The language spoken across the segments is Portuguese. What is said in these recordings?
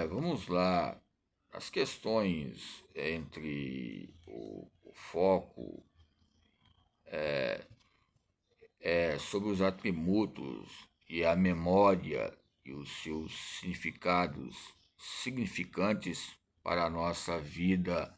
Vamos lá. As questões entre o foco sobre os atributos e a memória e os seus significados significantes para a nossa vida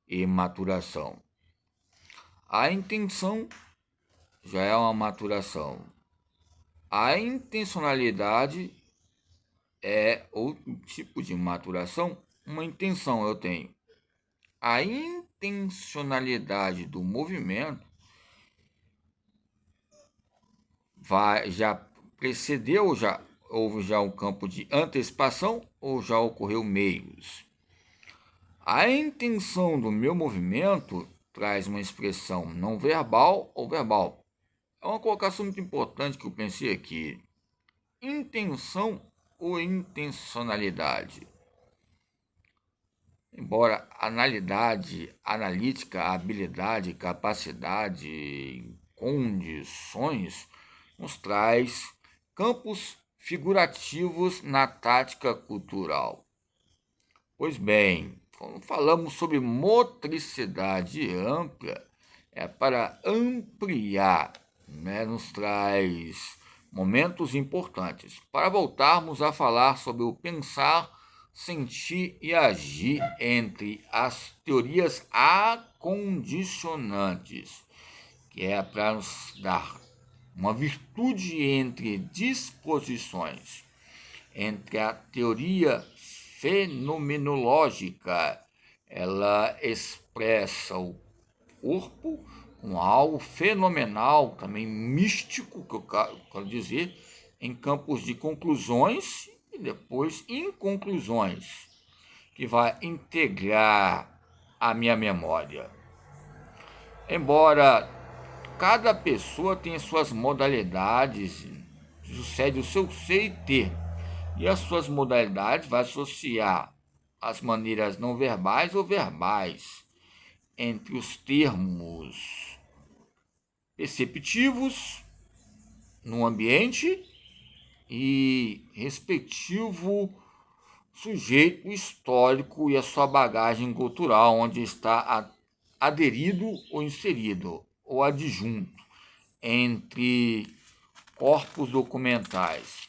e maturação. A intenção já é uma maturação. A intencionalidade é outro tipo de maturação. Uma intenção eu tenho. A intencionalidade do movimento já precedeu, já houve já um campo de antecipação ou já ocorreu meios. A intenção do meu movimento traz uma expressão não verbal ou verbal. É uma colocação muito importante que eu pensei aqui. Intenção ou intencionalidade? Embora analítica, habilidade, capacidade, condições, nos traz campos figurativos na tática cultural. Pois bem, quando falamos sobre motricidade ampla, é para ampliar, nos traz momentos importantes. Para voltarmos a falar sobre o pensar, sentir e agir entre as teorias acondicionantes, que é para nos dar uma virtude entre disposições, entre a teoria fenomenológica, ela expressa o corpo com algo fenomenal, também místico, que eu quero dizer, em campos de conclusões e depois inconclusões, que vai integrar a minha memória. Embora cada pessoa tenha suas modalidades, sucede o seu ser e ter, e as suas modalidades vai associar as maneiras não verbais ou verbais entre os termos perceptivos no ambiente e respectivo sujeito histórico e a sua bagagem cultural, onde está aderido ou inserido ou adjunto entre corpos documentais.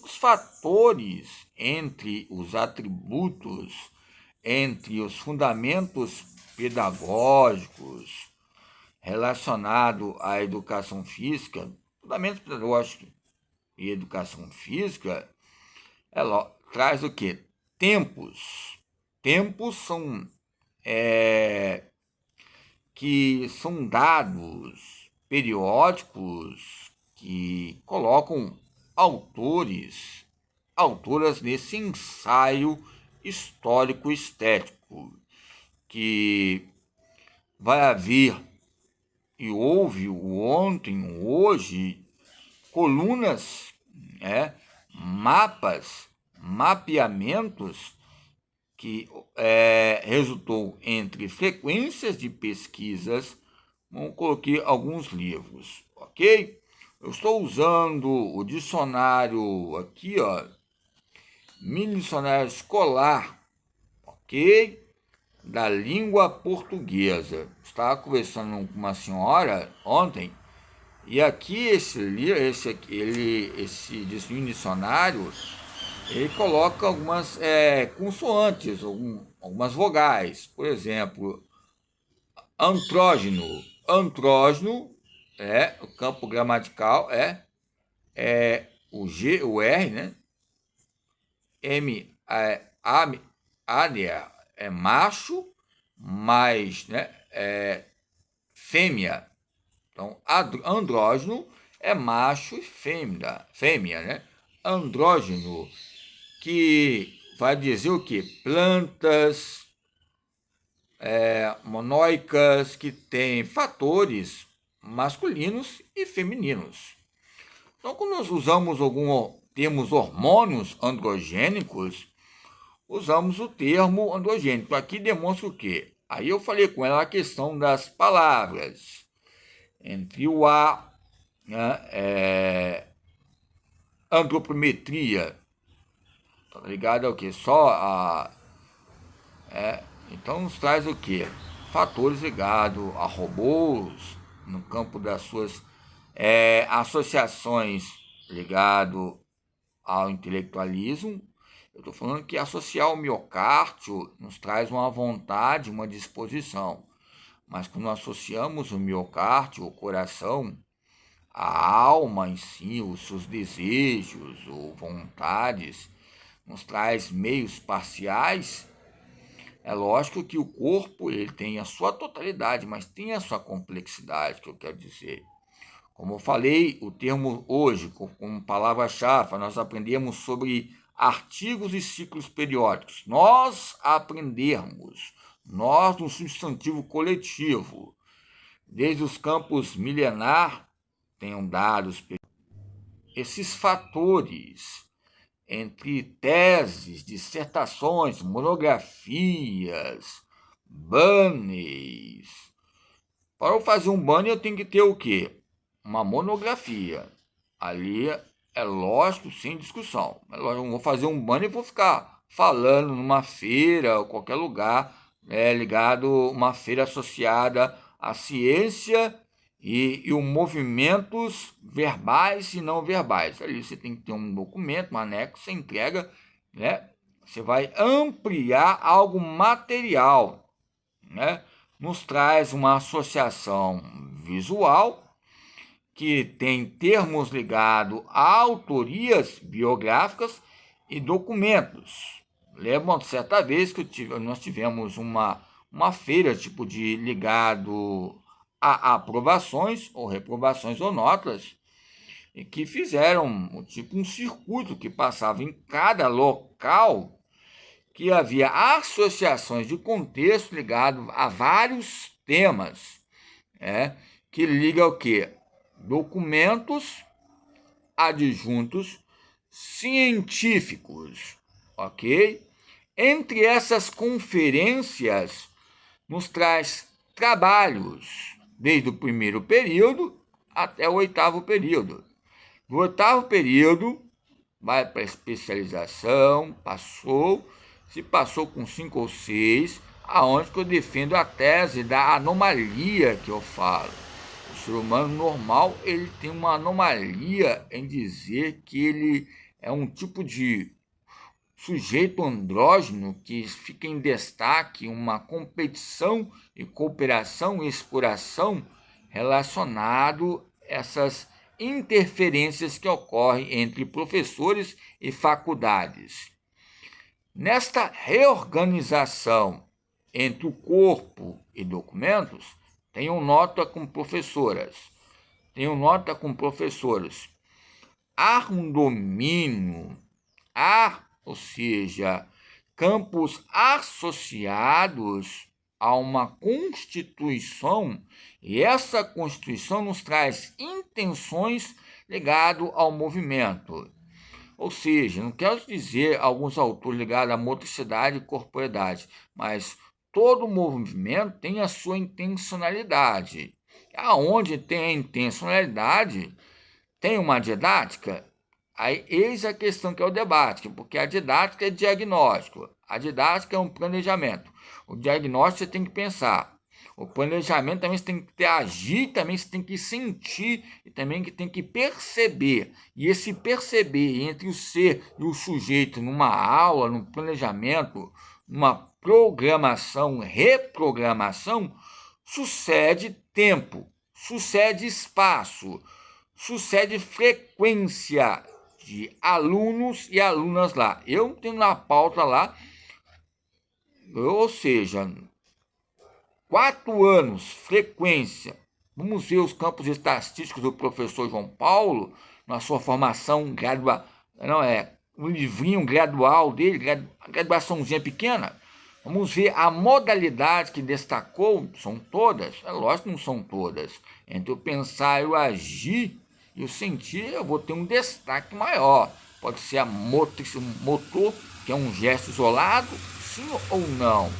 Os fatores entre os atributos, entre os fundamentos pedagógicos relacionados à educação física, fundamentos pedagógicos e educação física, traz o quê? Tempos. Tempos são que são dados periódicos que colocam autoras nesse ensaio histórico estético, que vai haver e houve o ontem, o hoje, colunas, mapas, mapeamentos que resultou entre frequências de pesquisas. Vamos colocar alguns livros, ok? Eu estou usando o dicionário aqui, mini dicionário escolar, ok? Da língua portuguesa. Estava conversando com uma senhora ontem e aqui esse dicionário, ele coloca algumas consoantes, algumas vogais. Por exemplo, antrógeno. Antrógeno o campo gramatical o G, o R, né? É macho, mais fêmea. Então, andrógeno é macho e fêmea, né? Andrógeno, que vai dizer o quê? Plantas monóicas que têm fatores masculinos e femininos. Então, quando nós usamos temos hormônios androgênicos, usamos o termo androgênico. Aqui demonstra o quê? Aí eu falei com ela a questão das palavras. Entre o antropometria, Tá ligado ao que? Só a... Então nos traz o que? Fatores ligados a robôs, no campo das suas associações ligado ao intelectualismo. Eu estou falando que associar o miocárdio nos traz uma vontade, uma disposição. Mas quando associamos o miocárdio, o coração, a alma em si, os seus desejos ou vontades, nos traz meios parciais. É lógico que o corpo ele tem a sua totalidade, mas tem a sua complexidade, que eu quero dizer. Como eu falei, o termo hoje, como palavra-chave, nós aprendemos sobre artigos e ciclos periódicos. Nós aprendermos, nós no substantivo coletivo, desde os campos milenar, tenham dados esses fatores entre teses, dissertações, monografias, banners. Para eu fazer um banner, eu tenho que ter o quê? Uma monografia. Ali é lógico, sem discussão. É lógico, eu vou fazer um banner e vou ficar falando numa feira ou qualquer lugar ligado, uma feira associada à ciência e os movimentos verbais e não verbais. Ali você tem que ter um documento, um anexo, você entrega, né? Você vai ampliar algo material, né? Nos traz uma associação visual que tem termos ligados a autorias biográficas e documentos. Lembram certa vez que nós tivemos uma feira tipo de ligado a aprovações ou reprovações ou notas, e que fizeram tipo um circuito que passava em cada local, que havia associações de contexto ligado a vários temas, que liga o quê? Documentos adjuntos científicos, ok? Entre essas conferências, nos traz trabalhos desde o primeiro período até o oitavo período. Do oitavo período, vai para a especialização, se passou com 5 ou 6, aonde que eu defendo a tese da anomalia que eu falo. O ser humano normal, ele tem uma anomalia em dizer que ele é um tipo de sujeito andrógeno que fica em destaque, uma competição e cooperação e exploração relacionado a essas interferências que ocorrem entre professores e faculdades. Nesta reorganização entre o corpo e documentos, tenho nota com professoras. Há um domínio, ou seja, campos associados a uma constituição, e essa constituição nos traz intenções ligadas ao movimento. Ou seja, não quero dizer alguns autores ligados à motricidade e corporeidade, mas todo movimento tem a sua intencionalidade. Aonde tem a intencionalidade, tem uma didática. Aí, eis a questão que é o debate, porque a didática é diagnóstico, a didática é um planejamento. O diagnóstico você tem que pensar, o planejamento também você tem que agir, também você tem que sentir e também que tem que perceber. E esse perceber entre o ser e o sujeito numa aula, num planejamento, numa programação, reprogramação, sucede tempo, sucede espaço, sucede frequência de alunos e alunas lá. Eu tenho na pauta lá, ou seja, 4 anos, frequência. Vamos ver os campos estatísticos do professor João Paulo, na sua formação um livrinho gradual dele, graduaçãozinha pequena. Vamos ver a modalidade que destacou, são todas? É lógico que não são todas. Entre o pensar e o agir e o sentir, eu vou ter um destaque maior. Pode ser o motor, que é um gesto isolado, sim ou não?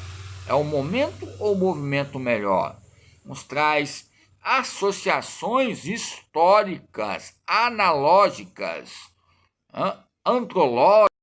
É o momento ou o movimento melhor? Nos traz associações históricas, analógicas, antropológicas,